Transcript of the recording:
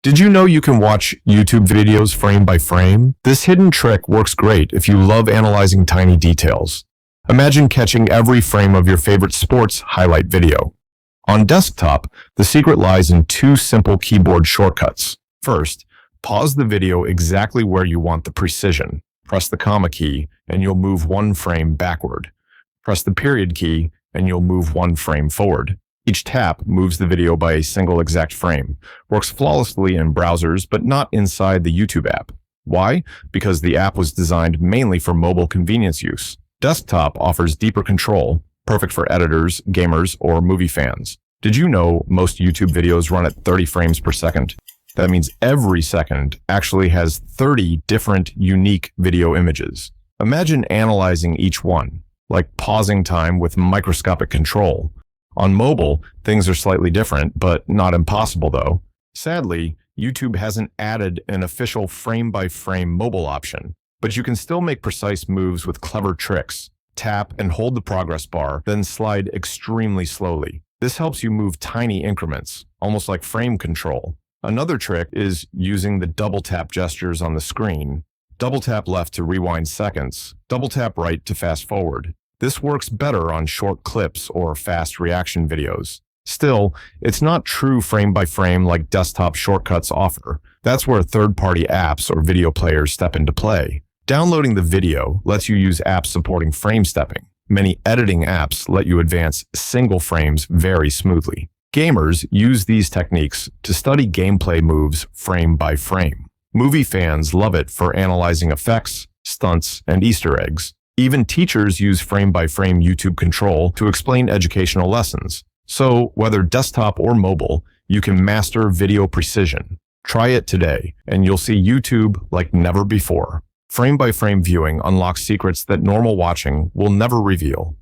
Did you know you can watch YouTube videos frame by frame? This hidden trick works great if you love analyzing tiny details. Imagine catching every frame of your favorite sports highlight video. On desktop, the secret lies in two simple keyboard shortcuts. First, pause the video exactly where you want the precision. Press the comma key, and you'll move one frame backward. Press the period key, and you'll move one frame forward. Each tap moves the video by a single exact frame. Works flawlessly in browsers, but not inside the YouTube app. Why? Because the app was designed mainly for mobile convenience use. Desktop offers deeper control, perfect for editors, gamers, or movie fans. Did you know most YouTube videos run at 30 frames per second? That means every second actually has 30 different unique video images. Imagine analyzing each one, like pausing time with microscopic control. On mobile, things are slightly different, but not impossible though. Sadly, YouTube hasn't added an official frame-by-frame mobile option, but you can still make precise moves with clever tricks. Tap and hold the progress bar, then slide extremely slowly. This helps you move tiny increments, almost like frame control. Another trick is using the double tap gestures on the screen. Double tap left to rewind seconds, double tap right to fast forward. This works better on short clips or fast reaction videos. Still, it's not true frame-by-frame like desktop shortcuts offer. That's where third-party apps or video players step into play. Downloading the video lets you use apps supporting frame stepping. Many editing apps let you advance single frames very smoothly. Gamers use these techniques to study gameplay moves frame by frame. Movie fans love it for analyzing effects, stunts, and Easter eggs. Even teachers use frame-by-frame YouTube control to explain educational lessons. So, whether desktop or mobile, you can master video precision. Try it today, and you'll see YouTube like never before. Frame-by-frame viewing unlocks secrets that normal watching will never reveal.